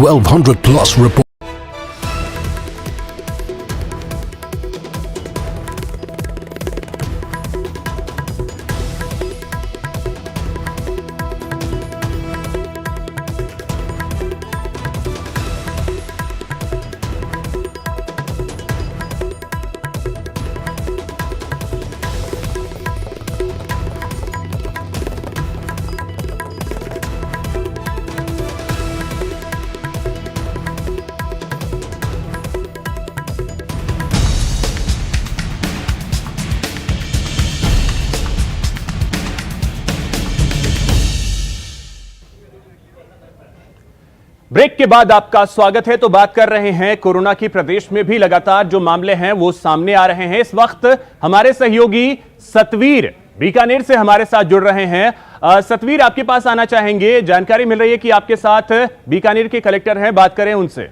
1200 plus reports. Break के बाद आपका स्वागत है। तो बात कर रहे हैं कोरोना की प्रदेश में भी लगातार जो मामले हैं वो सामने आ रहे हैं। इस वक्त हमारे सहयोगी सतवीर बीकानेर से हमारे साथ जुड़ रहे हैं। सतवीर, आपके पास आना चाहेंगे। जानकारी मिल रही है कि आपके साथ बीकानेर के कलेक्टर हैं, बात करें उनसे।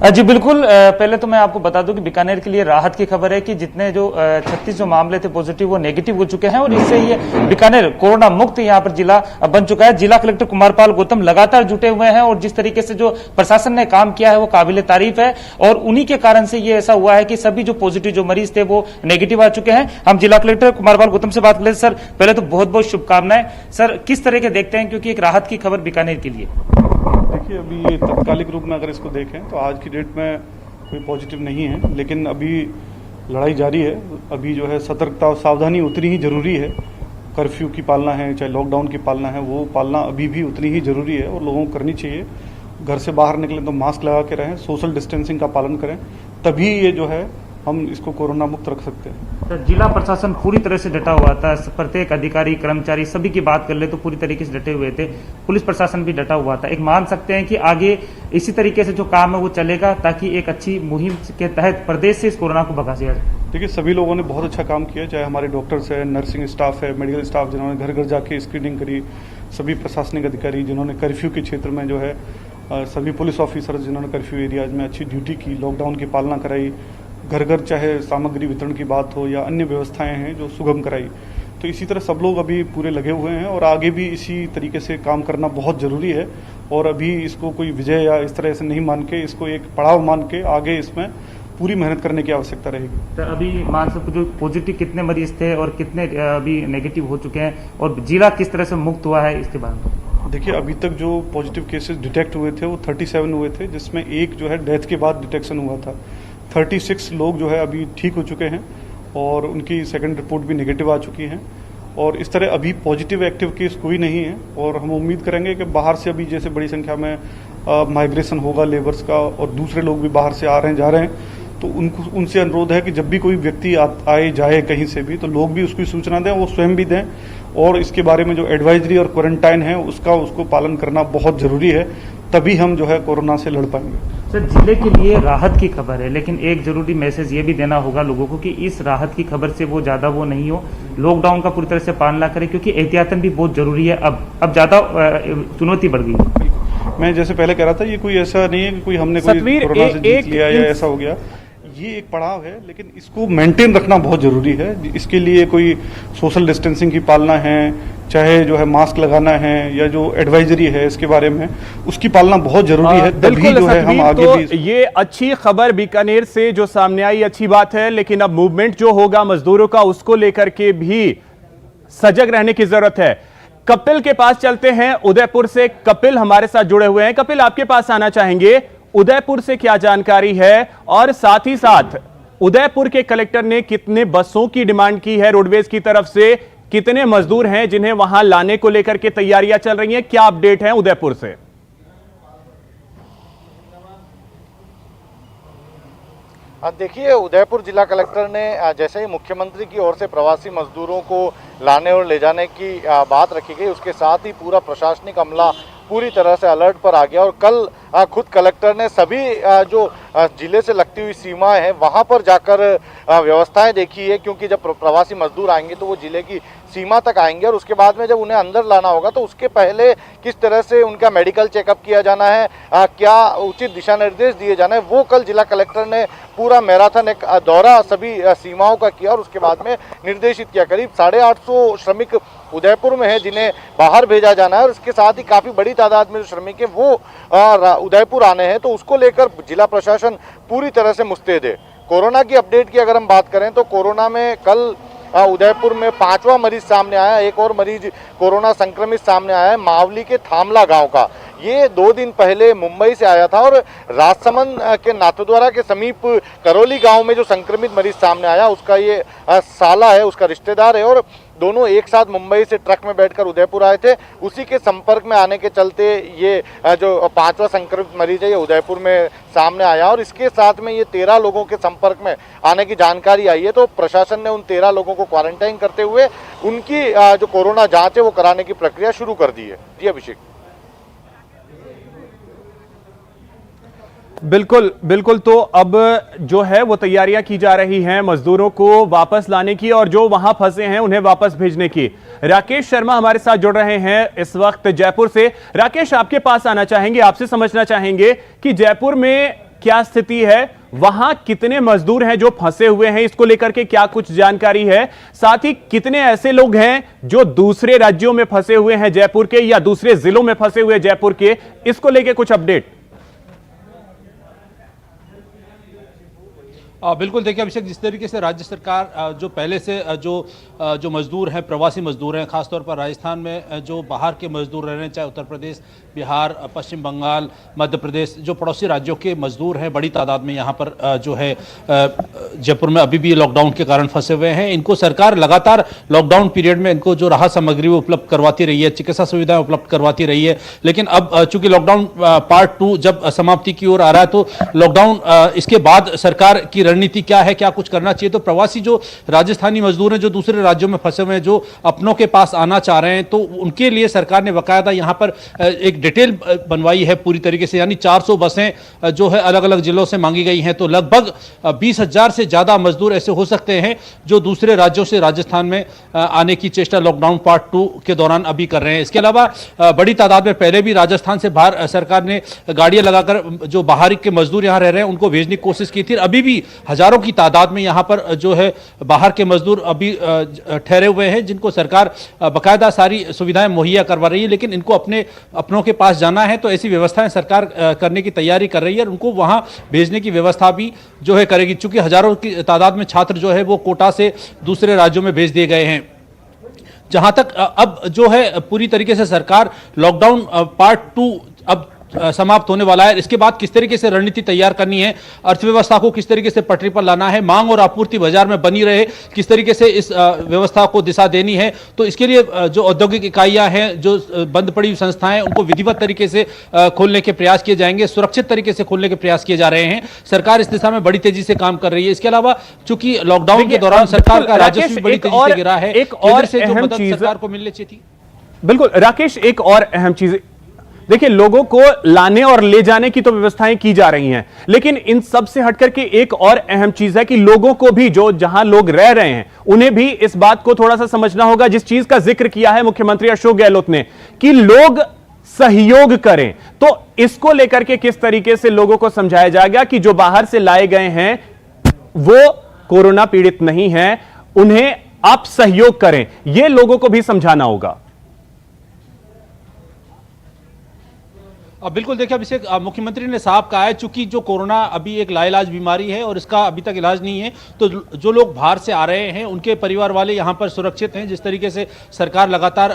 जी बिल्कुल। पहले तो मैं आपको बता दूं कि बीकानेर के लिए राहत की खबर है कि जितने जो 36 जो मामले थे पॉजिटिव वो नेगेटिव हो चुके हैं और इससे ये बीकानेर कोरोना मुक्त यहाँ पर जिला बन चुका है। जिला कलेक्टर कुमारपाल गौतम लगातार जुटे हुए हैं और जिस तरीके से जो प्रशासन ने काम किया है वो काबिले तारीफ है और उन्हीं के कारण से ये ऐसा हुआ है कि सभी जो पॉजिटिव जो मरीज थे वो नेगेटिव आ चुके हैं। हम जिला कलेक्टर कुमारपाल गौतम से बात कर लेते। सर पहले तो बहुत बहुत शुभकामनाएं। सर किस तरह के देखते हैं, क्योंकि एक राहत की खबर बीकानेर के लिए? देखिए, अभी ये तात्कालिक रूप में अगर इसको देखें तो आज की डेट में कोई पॉजिटिव नहीं है, लेकिन अभी लड़ाई जारी है। अभी जो है सतर्कता और सावधानी उतनी ही जरूरी है। कर्फ्यू की पालना है, चाहे लॉकडाउन की पालना है, वो पालना अभी भी उतनी ही जरूरी है और लोगों को करनी चाहिए। घर से बाहर निकलें तो मास्क लगा के रहें, सोशल डिस्टेंसिंग का पालन करें, तभी ये जो है हम इसको कोरोना मुक्त रख सकते हैं। तो जिला प्रशासन पूरी तरह से डटा हुआ था। प्रत्येक अधिकारी कर्मचारी सभी की बात कर ले तो पूरी तरीके से डटे हुए थे। पुलिस प्रशासन भी डटा हुआ था। एक मान सकते हैं कि आगे इसी तरीके से जो काम है वो चलेगा ताकि एक अच्छी मुहिम के तहत प्रदेश से इस कोरोना को भगा दिया जाए। देखिए, सभी लोगों ने बहुत अच्छा काम किया, चाहे हमारे डॉक्टर्स है, नर्सिंग स्टाफ है, मेडिकल स्टाफ जिन्होंने घर घर जाके स्क्रीनिंग करी, सभी प्रशासनिक अधिकारी जिन्होंने कर्फ्यू के क्षेत्र में जो है, सभी पुलिस ऑफिसर जिन्होंने कर्फ्यू एरियाज में अच्छी ड्यूटी की, लॉकडाउन की पालना कराई, घर घर चाहे सामग्री वितरण की बात हो या अन्य व्यवस्थाएं हैं जो सुगम कराई। तो इसी तरह सब लोग अभी पूरे लगे हुए हैं और आगे भी इसी तरीके से काम करना बहुत ज़रूरी है। और अभी इसको कोई विजय या इस तरह से नहीं मान के, इसको एक पड़ाव मान के आगे इसमें पूरी मेहनत करने की आवश्यकता रहेगी। तो अभी मान सकते जो पॉजिटिव कितने मरीज थे और कितने अभी नेगेटिव हो चुके हैं और जिला किस तरह से मुक्त हुआ है, इसके बारे में? देखिए, अभी तक जो पॉजिटिव केसेस डिटेक्ट हुए थे वो 37 हुए थे, जिसमें एक जो है डेथ के बाद डिटेक्शन हुआ था। 36 लोग जो है अभी ठीक हो चुके हैं और उनकी सेकंड रिपोर्ट भी नेगेटिव आ चुकी हैं और इस तरह अभी पॉजिटिव एक्टिव केस कोई नहीं है। और हम उम्मीद करेंगे कि बाहर से अभी जैसे बड़ी संख्या में माइग्रेशन होगा लेबर्स का और दूसरे लोग भी बाहर से आ रहे हैं जा रहे हैं, तो उनसे अनुरोध है कि जब भी कोई व्यक्ति आए जाए कहीं से भी, तो लोग भी उसकी सूचना दें, वो स्वयं भी दें और इसके बारे में जो एडवाइजरी और क्वारंटाइन है उसको पालन करना बहुत जरूरी है, तभी हम जो है कोरोना से लड़ पाएंगे। सर जिले के लिए राहत की खबर है, लेकिन एक जरूरी मैसेज ये भी देना होगा लोगों को कि इस राहत की खबर से वो ज्यादा वो नहीं हो, लॉकडाउन का पूरी तरह से पालना करें क्योंकि एहतियातन भी बहुत जरूरी है। अब ज्यादा चुनौती बढ़ गई। मैं जैसे पहले कह रहा था, ये कोई ऐसा नहीं है कि कोई हमने कोई कोरोना से जीत लिया या ऐसा हो गया। ये एक पड़ाव है, लेकिन इसको मेंटेन रखना बहुत जरूरी है। इसके लिए कोई सोशल डिस्टेंसिंग की पालना है, चाहे जो है मास्क लगाना है या जो एडवाइजरी है इसके बारे में उसकी पालना बहुत जरूरी है, तभी जो है हम आगे तो भी। ये अच्छी खबर बीकानेर से जो सामने आई अच्छी बात है, लेकिन अब मूवमेंट जो होगा मजदूरों का उसको लेकर के भी सजग रहने की जरूरत है। कपिल के पास चलते हैं, उदयपुर से कपिल हमारे साथ जुड़े हुए हैं। कपिल, आपके पास आना चाहेंगे, उदयपुर से क्या जानकारी है और साथ ही साथ उदयपुर के कलेक्टर ने कितने बसों की डिमांड की है रोडवेज की तरफ से, कितने मजदूर हैं जिन्हें वहां लाने को लेकर के तैयारियां चल रही हैं, क्या अपडेट है उदयपुर से? देखिए, उदयपुर जिला कलेक्टर ने जैसे ही मुख्यमंत्री की ओर से प्रवासी मजदूरों को लाने और ले जाने की बात रखी गई, उसके साथ ही पूरा प्रशासनिक अमला पूरी तरह से अलर्ट पर आ गया और कल खुद कलेक्टर ने सभी जो जिले से लगती हुई सीमाएं हैं वहां पर जाकर व्यवस्थाएं देखी है, क्योंकि जब प्रवासी मजदूर आएंगे तो वो जिले की सीमा तक आएंगे और उसके बाद में जब उन्हें अंदर लाना होगा तो उसके पहले किस तरह से उनका मेडिकल चेकअप किया जाना है, क्या उचित दिशा निर्देश दिए जाना है, वो कल जिला कलेक्टर ने पूरा मैराथन एक दौरा सभी सीमाओं का किया और उसके बाद में निर्देशित किया। करीब 850 श्रमिक उदयपुर में है जिन्हें बाहर भेजा जाना है, और इसके साथ ही काफ़ी बड़ी तादाद में जो श्रमिक है वो उदयपुर आने हैं, तो उसको लेकर जिला प्रशासन पूरी तरह से मुस्तैद है। कोरोना की अपडेट की अगर हम बात करें तो कोरोना में कल उदयपुर में 5वां मरीज सामने आया। एक और मरीज कोरोना संक्रमित सामने आया है मावली के थामला गांव का। ये 2 दिन पहले मुंबई से आया था, और राजसमंद के नाथद्वारा के समीप करौली गांव में जो संक्रमित मरीज सामने आया उसका ये साला है, उसका रिश्तेदार है, और दोनों एक साथ मुंबई से ट्रक में बैठकर उदयपुर आए थे। उसी के संपर्क में आने के चलते ये जो 5वां संक्रमित मरीज है ये उदयपुर में सामने आया, और इसके साथ में ये 13 लोगों के संपर्क में आने की जानकारी आई है। तो प्रशासन ने उन 13 लोगों को क्वारंटाइन करते हुए उनकी जो कोरोना जांच है वो कराने की प्रक्रिया शुरू कर दी है। जी अभिषेक। बिल्कुल बिल्कुल, तो अब जो है वो तैयारियां की जा रही हैं मजदूरों को वापस लाने की और जो वहां फंसे हैं उन्हें वापस भेजने की। राकेश शर्मा हमारे साथ जुड़ रहे हैं इस वक्त जयपुर से। राकेश, आपके पास आना चाहेंगे, आपसे समझना चाहेंगे कि जयपुर में क्या स्थिति है, वहां कितने मजदूर हैं जो फंसे हुए हैं, इसको लेकर के क्या कुछ जानकारी है, साथ ही कितने ऐसे लोग हैं जो दूसरे राज्यों में फंसे हुए हैं जयपुर के या दूसरे जिलों में फंसे हुए जयपुर के, इसको लेकर कुछ अपडेट। बिल्कुल, देखिए अभिषेक, जिस तरीके से राज्य सरकार जो पहले से जो मजदूर हैं, प्रवासी मजदूर हैं, खासतौर पर राजस्थान में जो बाहर के मजदूर रह रहे हैं, चाहे उत्तर प्रदेश, बिहार, पश्चिम बंगाल, मध्य प्रदेश, जो पड़ोसी राज्यों के मजदूर हैं बड़ी तादाद में यहाँ पर जो है जयपुर में अभी भी लॉकडाउन के कारण फंसे हुए हैं। इनको सरकार लगातार लॉकडाउन पीरियड में इनको जो राहत सामग्री वो उपलब्ध करवाती रही है, चिकित्सा सुविधाएं उपलब्ध करवाती रही है। लेकिन अब चूंकि लॉकडाउन पार्ट 2 जब समाप्ति की ओर आ रहा है, तो लॉकडाउन इसके बाद सरकार की रणनीति क्या है, क्या कुछ करना चाहिए। तो प्रवासी जो राजस्थानी मजदूर हैं जो दूसरे राज्यों में फंसे हुए हैं, जो अपनों के पास आना चाह रहे हैं, तो उनके लिए सरकार ने बाकायदा यहाँ पर एक डिटेल बनवाई है पूरी तरीके से, यानी 400 बसें जो है अलग अलग जिलों से मांगी गई हैं। तो लगभग 20,000 से ज्यादा मजदूर ऐसे हो सकते हैं जो दूसरे राज्यों से राजस्थान में आने की चेष्टा लॉकडाउन पार्ट 2 के दौरान अभी कर रहे हैं। इसके अलावा बड़ी तादाद में पहले भी राजस्थान से बाहर सरकार ने गाड़ियां लगाकर जो बाहर के मजदूर यहाँ रह रहे हैं उनको भेजने की कोशिश की थी। अभी भी हजारों की तादाद में यहाँ पर जो है बाहर के मजदूर अभी ठहरे हुए हैं, जिनको सरकार बाकायदा सारी सुविधाएं मुहैया करवा रही है। लेकिन इनको अपनों के पास जाना है तो ऐसी व्यवस्थाएं सरकार करने की तैयारी कर रही है, और उनको वहां भेजने की व्यवस्था भी जो है करेगी। चूंकि हजारों की तादाद में छात्र जो है वो कोटा से दूसरे राज्यों में भेज दिए गए हैं। जहां तक अब जो है पूरी तरीके से सरकार लॉकडाउन पार्ट 2 अब समाप्त होने वाला है, इसके बाद किस तरीके से रणनीति तैयार करनी है, अर्थव्यवस्था को किस तरीके से पटरी पर लाना है, मांग और आपूर्ति बाजार में बनी रहे, किस तरीके से इस व्यवस्था को दिशा देनी है। तो इसके लिए जो औद्योगिक इकाइयां हैं, जो बंद पड़ी हुई संस्थाएं, उनको विधिवत तरीके से खोलने के प्रयास किए जाएंगे, सुरक्षित तरीके से खोलने के प्रयास किए जा रहे हैं। सरकार इस दिशा में बड़ी तेजी से काम कर रही है। इसके अलावा चूंकि लॉकडाउन के दौरान सरकार का राजस्व बड़ी तेजी से गिरा है, एक और से जो अहम मदद चीज सरकार को मिलनी चाहिए थी। बिल्कुल राकेश, एक और अहम चीज, देखिए लोगों को लाने और ले जाने की तो व्यवस्थाएं की जा रही हैं, लेकिन इन सब से हटकर के एक और अहम चीज है कि लोगों को भी, जो जहां लोग रह रहे हैं, उन्हें भी इस बात को थोड़ा सा समझना होगा, जिस चीज का जिक्र किया है मुख्यमंत्री अशोक गहलोत ने कि लोग सहयोग करें। तो इसको लेकर के किस तरीके से लोगों को समझाया जाएगा कि जो बाहर से लाए गए हैं वो कोरोना पीड़ित नहीं है, उन्हें आप सहयोग करें, यह लोगों को भी समझाना होगा। बिल्कुल, देखिए अभिषेक, मुख्यमंत्री ने साफ कहा है, चूंकि जो कोरोना अभी एक लाइलाज बीमारी है और इसका अभी तक इलाज नहीं है, तो जो लोग बाहर से आ रहे हैं उनके परिवार वाले यहाँ पर सुरक्षित हैं। जिस तरीके से सरकार लगातार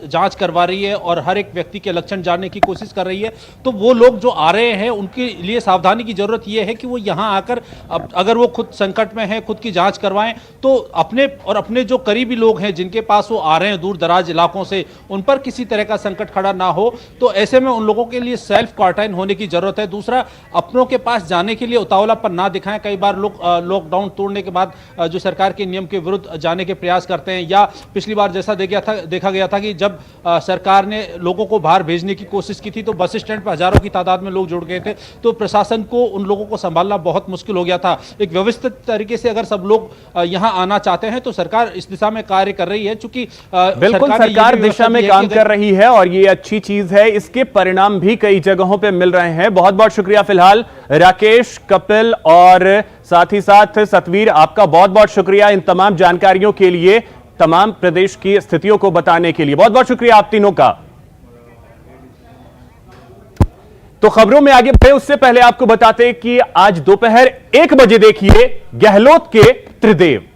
जांच करवा रही है और हर एक व्यक्ति के लक्षण जानने की कोशिश कर रही है, तो वो लोग जो आ रहे हैं उनके लिए सावधानी की जरूरत यह है कि वो यहाँ आकर अगर वो खुद संकट में है, खुद की जाँच करवाएं, तो अपने जो करीबी लोग हैं जिनके पास वो आ रहे हैं दूर दराज इलाकों से, उन पर किसी तरह का संकट खड़ा ना हो। तो ऐसे में उन लोगों के लिए सेल्फ क्वारंटाइन होने की जरूरत है। दूसरा, अपनों के पास जाने के लिए उतावलापन ना दिखाएं। कई बार लोग लॉकडाउन तोड़ने के बाद जो सरकार के नियम के विरुद्ध जाने के प्रयास करते हैं, या पिछली बार जैसा देखा गया था कि जब सरकार ने लोगों को बाहर भेजने की कोशिश की थी तो बस स्टैंड पर हजारों की तादाद में लोग जुड़ गए थे, तो प्रशासन को उन लोगों को संभालना बहुत मुश्किल हो गया था। एक व्यवस्थित तरीके से अगर सब लोग यहाँ आना चाहते हैं तो सरकार इस दिशा में कार्य कर रही है। चूंकि बिल्कुल सरकार दिशा में काम कर रही है और ये अच्छी चीज है, इसके परिणाम भी कई जगहों पे मिल रहे हैं। बहुत बहुत शुक्रिया फिलहाल राकेश, कपिल और साथ ही साथ सतवीर, आपका बहुत बहुत शुक्रिया इन तमाम जानकारियों के लिए। तमाम प्रदेश की स्थितियों को बताने के लिए। बहुत बहुत शुक्रिया आप तीनों का। तो खबरों में आगे बढ़े उससे पहले आपको बताते कि आज दोपहर 1 बजे देखिए गहलोत के त्रिदेव।